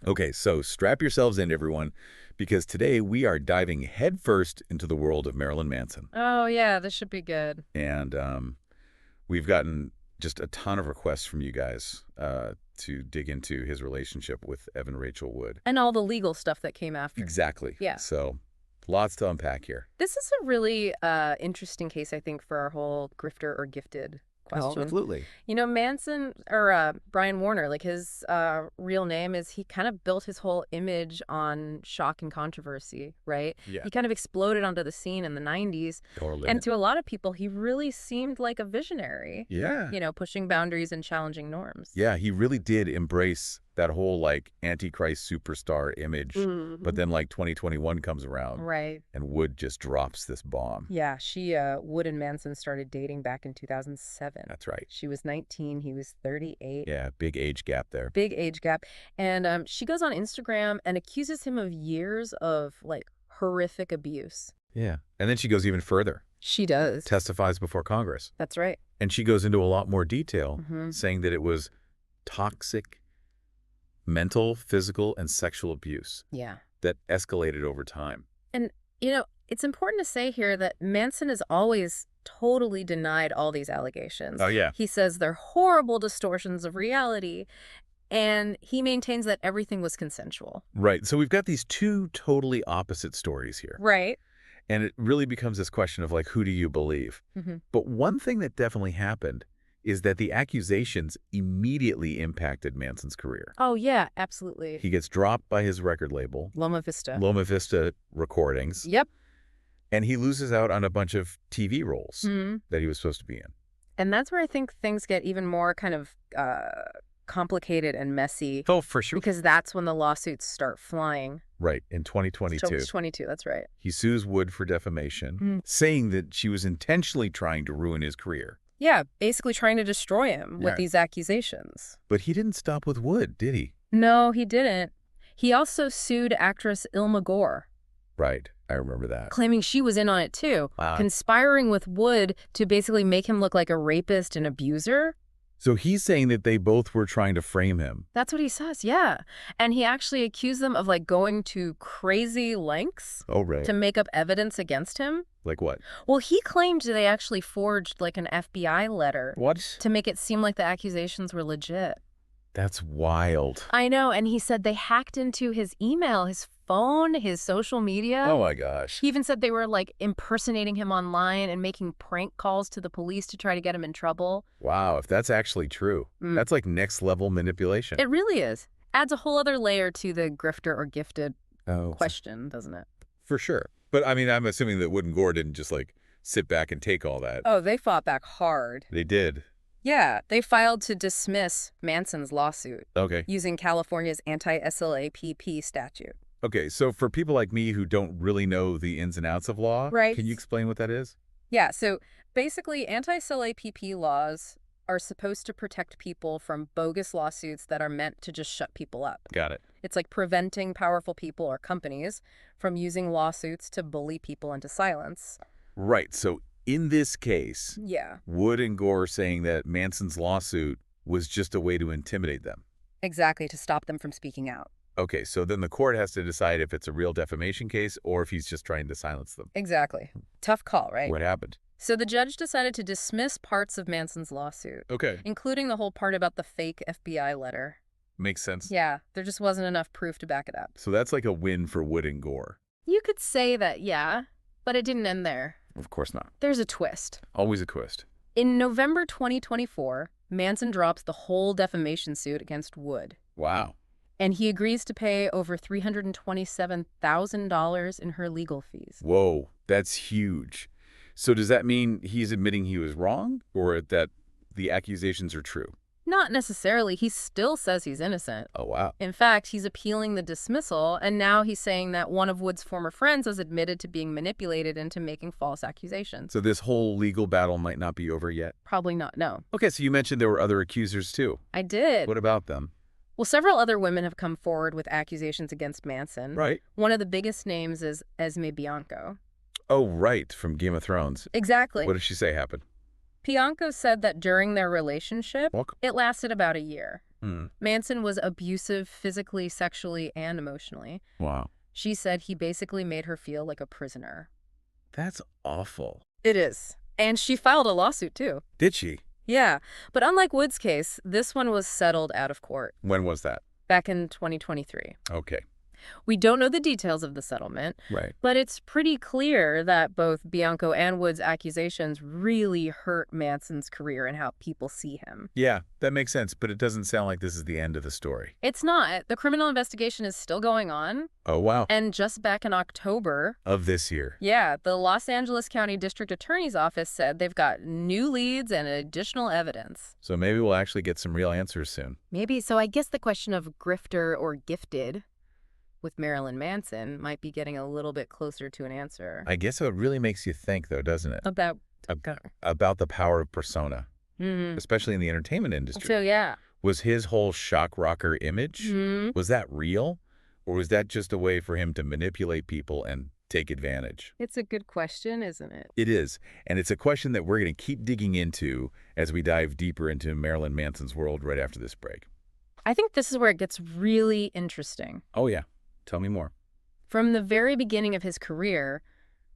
Okay, so strap yourselves in, everyone, because today we are diving headfirst into the world of Marilyn Manson. Oh, yeah, this should be good. And we've gotten just a ton of requests from you guys to dig into his relationship with Evan Rachel Wood. And all the legal stuff that came after. Exactly. Yeah. So lots to unpack here. This is a really interesting case, I think, for our whole grifter or gifted question. Oh, absolutely. You know, Manson, or Brian Warner, like his real name is, he kind of built his whole image on shock and controversy, right? Yeah. He kind of exploded onto the scene in the 90s. Totally. And to a lot of people, he really seemed like a visionary. Yeah. You know, pushing boundaries and challenging norms. Yeah, he really did embrace that whole, like, Antichrist superstar image. Mm-hmm. But then, like, 2021 comes around. Right. And Wood just drops this bomb. Yeah, Wood and Manson started dating back in 2007. That's right. She was 19, he was 38. Yeah, big age gap there. Big age gap. And she goes on Instagram and accuses him of years of, like, horrific abuse. Yeah. And then she goes even further. She does. Testifies before Congress. That's right. And she goes into a lot more detail, saying that it was toxic mental, physical, and sexual abuse. Yeah. That escalated over time. And, you know, it's important to say here that Manson has always totally denied all these allegations. Oh, yeah. He says they're horrible distortions of reality, and he maintains that everything was consensual. Right. So we've got these two totally opposite stories here. Right. And it really becomes this question of, like, who do you believe? But one thing that definitely happened is that the accusations immediately impacted Manson's career. Oh, yeah, absolutely. He gets dropped by his record label. Loma Vista. Loma Vista Recordings. Yep. And he loses out on a bunch of TV roles that he was supposed to be in. And that's where I think things get even more kind of complicated and messy. Oh, for sure. Because that's when the lawsuits start flying. Right, in 2022. 2022, that's right. He sues Wood for defamation, saying that she was intentionally trying to ruin his career. Yeah, basically trying to destroy him with these accusations. But he didn't stop with Wood, did he? No, he didn't. He also sued actress Ilma Gore. Right, I remember that. Claiming she was in on it too. Wow. Conspiring with Wood to basically make him look like a rapist and abuser. So he's saying that they both were trying to frame him. That's what he says, yeah. And he actually accused them of, like, going to crazy lengths to make up evidence against him. Like what? Well, he claimed they actually forged, like, an FBI letter. What? To make it seem like the accusations were legit. That's wild. I know, and he said they hacked into his email, his phone, his social media. Oh my gosh. He even said they were, like, impersonating him online and making prank calls to the police to try to get him in trouble. Wow, if that's actually true, that's like next level manipulation. It really is. Adds a whole other layer to the grifter or gifted question, doesn't it? For sure. But I mean, I'm assuming that Wood and Gore didn't just, like, sit back and take all that. Oh, they fought back hard. They did. Yeah, they filed to dismiss Manson's lawsuit. Okay. Using California's anti-SLAPP statute. Okay, so for people like me who don't really know the ins and outs of law, can you explain what that is? Yeah, so basically anti-SLAPP laws are supposed to protect people from bogus lawsuits that are meant to just shut people up. Got it. It's like preventing powerful people or companies from using lawsuits to bully people into silence. Right, so in this case, Wood and Gore saying that Manson's lawsuit was just a way to intimidate them. Exactly, to stop them from speaking out. Okay, so then the court has to decide if it's a real defamation case or if he's just trying to silence them. Exactly. Tough call, right? What happened? So the judge decided to dismiss parts of Manson's lawsuit. Okay. Including the whole part about the fake FBI letter. Makes sense. Yeah, there just wasn't enough proof to back it up. So that's like a win for Wood and Gore. You could say that, yeah, but it didn't end there. Of course not. There's a twist. Always a twist. In November 2024, Manson drops the whole defamation suit against Wood. Wow. And he agrees to pay over $327,000 in her legal fees. Whoa, that's huge. So does that mean he's admitting he was wrong or that the accusations are true? Not necessarily. He still says he's innocent. Oh, wow. In fact, he's appealing the dismissal, and now he's saying that one of Wood's former friends has admitted to being manipulated into making false accusations. So this whole legal battle might not be over yet? Probably not, no. Okay, so you mentioned there were other accusers too. I did. What about them? Well, several other women have come forward with accusations against Manson. Right. One of the biggest names is Esme Bianco. Oh, right, from Game of Thrones. Exactly. What did she say happened? Bianco said that during their relationship, it lasted about a year. Manson was abusive physically, sexually, and emotionally. Wow. She said he basically made her feel like a prisoner. That's awful. It is. And she filed a lawsuit, too. Did she? Yeah. But unlike Wood's case, this one was settled out of court. When was that? Back in 2023. Okay. We don't know the details of the settlement, Right. but it's pretty clear that both Bianco and Wood's accusations really hurt Manson's career and how people see him. Yeah, that makes sense, but it doesn't sound like this is the end of the story. It's not. The criminal investigation is still going on. Oh, wow. And just back in October Of this year. yeah, the Los Angeles County District Attorney's Office said they've got new leads and additional evidence. So maybe we'll actually get some real answers soon. Maybe. So I guess the question of grifter or gifted with Marilyn Manson might be getting a little bit closer to an answer. I guess it really makes you think, though, doesn't it? About About the power of persona, Mhm. especially in the entertainment industry. So, yeah. Was his whole shock rocker image, was that real? Or was that just a way for him to manipulate people and take advantage? It's a good question, isn't it? It is. And it's a question that we're going to keep digging into as we dive deeper into Marilyn Manson's world right after this break. I think this is where it gets really interesting. Oh, yeah. Tell me more. From the very beginning of his career,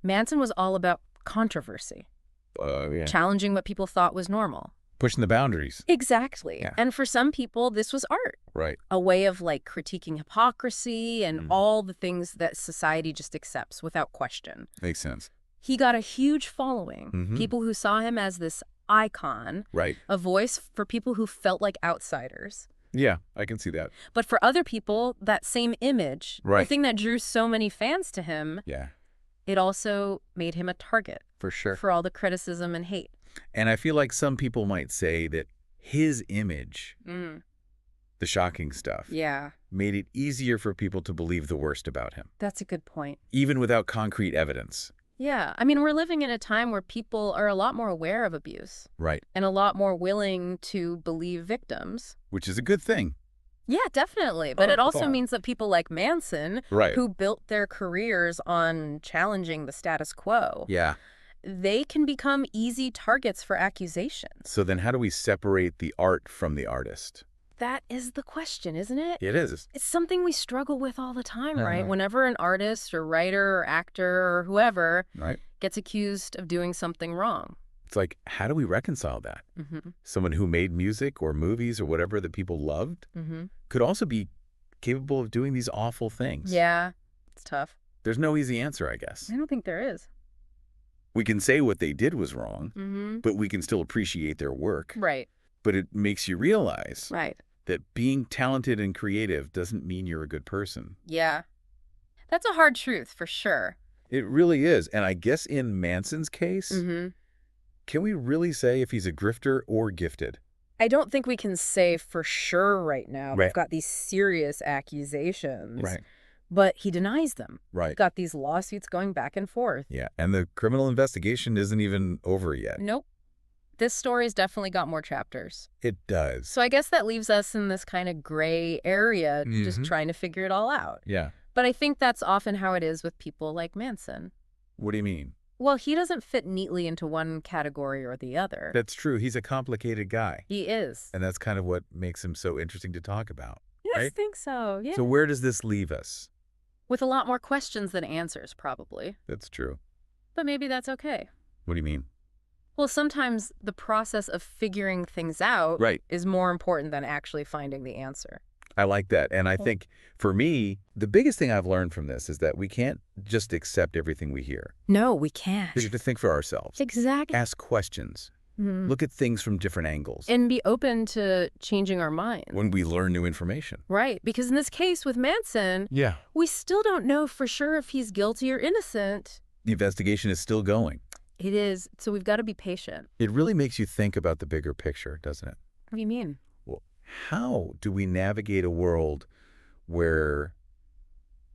Manson was all about controversy, Yeah. challenging what people thought was normal. Pushing the boundaries. Exactly. Yeah. And for some people, this was art, Right. a way of like critiquing hypocrisy and all the things that society just accepts without question. Makes sense. He got a huge following, Mhm. people who saw him as this icon, Right. a voice for people who felt like outsiders. Yeah, I can see that. But for other people, that same image, the Right. thing that drew so many fans to him, Yeah, it also made him a target for sure. for all the criticism and hate. And I feel like some people might say that his image, the shocking stuff, Yeah, made it easier for people to believe the worst about him, that's a good point. even without concrete evidence. Yeah, I mean, we're living in a time where people are a lot more aware of abuse Right. and a lot more willing to believe victims. Which is a good thing. Yeah, definitely. But Oh, it also yeah. means that people like Manson, Right. who built their careers on challenging the status quo, Yeah. they can become easy targets for accusations. So then how do we separate the art from the artist? That is the question, isn't it? It is. It's something we struggle with all the time, right? Uh-huh. Whenever an artist or writer or actor or whoever Right. gets accused of doing something wrong. It's like, how do we reconcile that? Mm-hmm. Someone who made music or movies or whatever that people loved Mm-hmm. could also be capable of doing these awful things. Yeah, it's tough. There's no easy answer, I guess. I don't think there is. We can say what they did was wrong, Mm-hmm. but we can still appreciate their work. Right, But it makes you realize right. that being talented and creative doesn't mean you're a good person. Yeah. That's a hard truth, for sure. It really is. And I guess in Manson's case, Mm-hmm. can we really say if he's a grifter or gifted? I don't think we can say for sure right now. Right. We've got these serious accusations. Right. But he denies them. Right. Got these lawsuits going back and forth. Yeah. And the criminal investigation isn't even over yet. Nope. This story's definitely got more chapters. It does. So I guess that leaves us in this kind of gray area, just Mhm. trying to figure it all out. Yeah. But I think that's often how it is with people like Manson. What do you mean? Well, he doesn't fit neatly into one category or the other. That's true. He's a complicated guy. He is. And that's kind of what makes him so interesting to talk about. Yes, I right? think so, yeah. So where does this leave us? With a lot more questions than answers, probably. That's true. But maybe that's okay. What do you mean? Well, sometimes the process of figuring things out Right. is more important than actually finding the answer. I like that. And I think for me, the biggest thing I've learned from this is that we can't just accept everything we hear. No, we can't. We have to think for ourselves. Exactly. Ask questions. Mhm. Look at things from different angles And be open to changing our minds. when we learn new information. Right. Because in this case with Manson, Yeah. we still don't know for sure if he's guilty or innocent. The investigation is still going. It is. So we've got to be patient. It really makes you think about the bigger picture, doesn't it? What do you mean? Well, how do we navigate a world where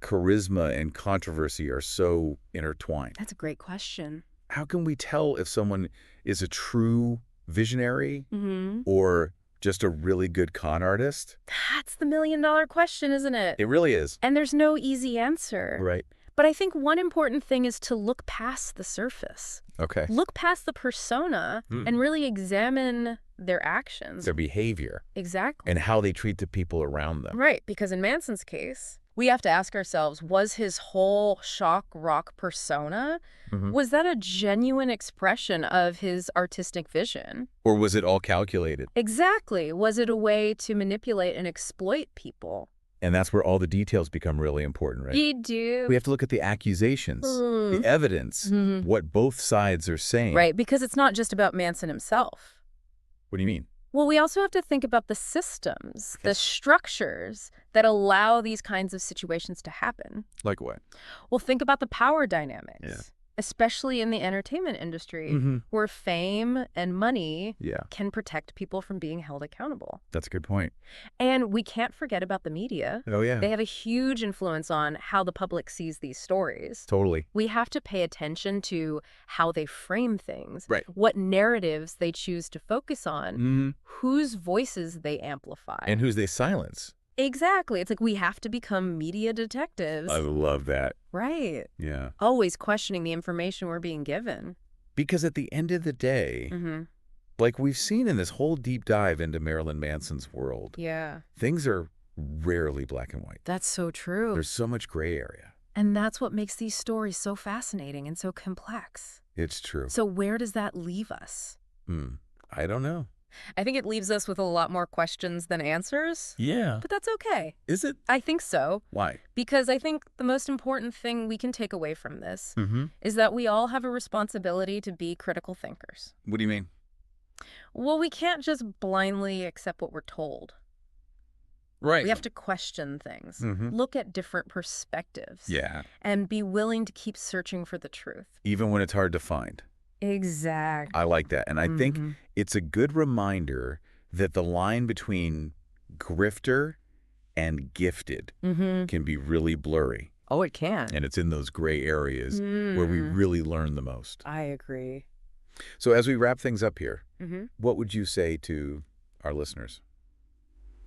charisma and controversy are so intertwined? That's a great question. How can we tell if someone is a true visionary Mm-hmm. or just a really good con artist? That's the million-dollar question, isn't it? It really is. And there's no easy answer. Right. But I think one important thing is to look past the surface. Okay. Look past the persona and really examine their actions. Their behavior. Exactly. And how they treat the people around them. Right, because in Manson's case, we have to ask ourselves, was his whole shock rock persona, was that a genuine expression of his artistic vision? Or was it all calculated? Exactly. Was it a way to manipulate and exploit people? And that's where all the details become really important, right? You do. We have to look at the accusations, the evidence, what both sides are saying. Right, because it's not just about Manson himself. What do you mean? Well, we also have to think about the systems, the structures that allow these kinds of situations to happen. Like what? Well, think about the power dynamics. Yeah. Especially in the entertainment industry, where fame and money can protect people from being held accountable. That's a good point. And we can't forget about the media. Oh, yeah. They have a huge influence on how the public sees these stories. Totally. We have to pay attention to how they frame things, right. What narratives they choose to focus on, whose voices they amplify. And whose they silence. Exactly. It's like we have to become media detectives. I love that. Right. Yeah. Always questioning the information we're being given. Because at the end of the day, like we've seen in this whole deep dive into Marilyn Manson's world, things are rarely black and white. That's so true. There's so much gray area. And that's what makes these stories so fascinating and so complex. It's true. So where does that leave us? I don't know. I think it leaves us with a lot more questions than answers. Yeah. But that's okay. Is it? I think so. Why? Because I think the most important thing we can take away from this is that we all have a responsibility to be critical thinkers. What do you mean? Well, we can't just blindly accept what we're told. Right. We have to question things, look at different perspectives. Yeah. And be willing to keep searching for the truth. Even when it's hard to find. Exactly. I like that. And I think it's a good reminder that the line between grifter and gifted can be really blurry. Oh, it can. And it's in those gray areas where we really learn the most. I agree. So as we wrap things up here, what would you say to our listeners?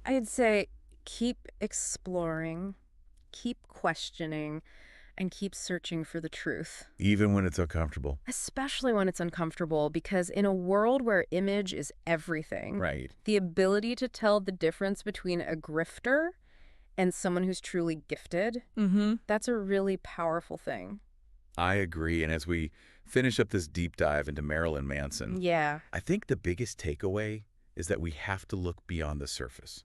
I'd say keep exploring, keep questioning, and keep searching for the truth. Even when it's uncomfortable. Especially when it's uncomfortable, because in a world where image is everything, the ability to tell the difference between a grifter and someone who's truly gifted, that's a really powerful thing. I agree. And as we finish up this deep dive into Marilyn Manson, I think the biggest takeaway is that we have to look beyond the surface.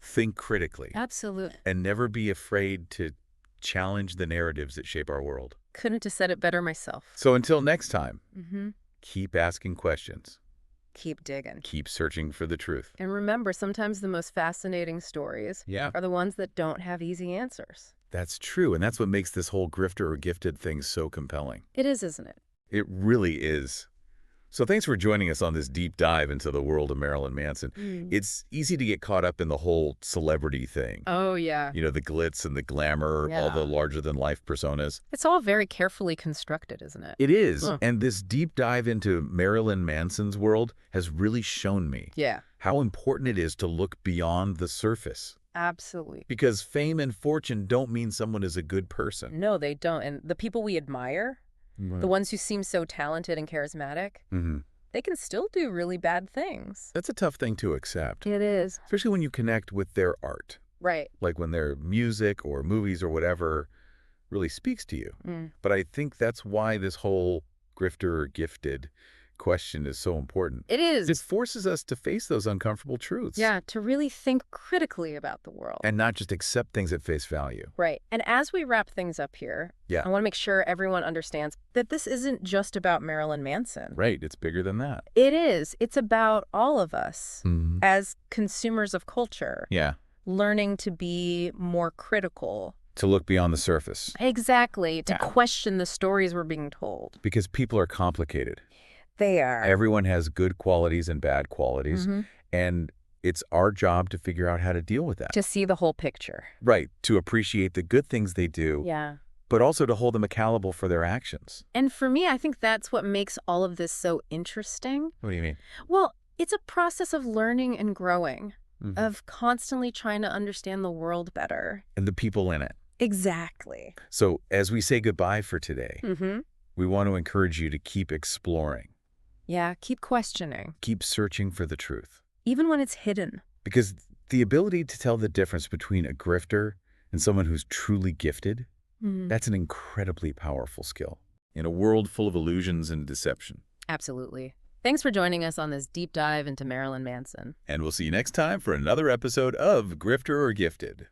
Think critically. Absolutely. And never be afraid to challenge the narratives that shape our world. Couldn't have said it better myself. So until next time, keep asking questions. Keep digging. Keep searching for the truth. And remember, sometimes the most fascinating stories are the ones that don't have easy answers. That's true. And that's what makes this whole grifter or gifted thing so compelling. It is, isn't it? It really is. So thanks for joining us on this deep dive into the world of Marilyn Manson. It's easy to get caught up in the whole celebrity thing. Oh, yeah. You know, the glitz and the glamour, all the larger-than-life personas. It's all very carefully constructed, isn't it? It is. And this deep dive into Marilyn Manson's world has really shown me how important it is to look beyond the surface. Absolutely. Because fame and fortune don't mean someone is a good person. No, they don't. And the people we admire, the ones who seem so talented and charismatic, they can still do really bad things. That's a tough thing to accept. It is. Especially when you connect with their art. Right. Like when their music or movies or whatever really speaks to you. But I think that's why this whole grifter or gifted question is so important. It is. It forces us to face those uncomfortable truths. Yeah, to really think critically about the world. And not just accept things at face value. Right. And as we wrap things up here, I want to make sure everyone understands that this isn't just about Marilyn Manson. Right. It's bigger than that. It is. It's about all of us as consumers of culture. Yeah. Learning to be more critical. To look beyond the surface. Exactly. To question the stories we're being told. Because people are complicated. They are. Everyone has good qualities and bad qualities. And it's our job to figure out how to deal with that. To see the whole picture. Right. To appreciate the good things they do. Yeah. But also to hold them accountable for their actions. And for me, I think that's what makes all of this so interesting. What do you mean? Well, it's a process of learning and growing. Of constantly trying to understand the world better. And the people in it. Exactly. So as we say goodbye for today, we want to encourage you to keep exploring. Yeah, keep questioning. Keep searching for the truth. Even when it's hidden. Because the ability to tell the difference between a grifter and someone who's truly gifted, that's an incredibly powerful skill in a world full of illusions and deception. Absolutely. Thanks for joining us on this deep dive into Marilyn Manson. And we'll see you next time for another episode of Grifter or Gifted.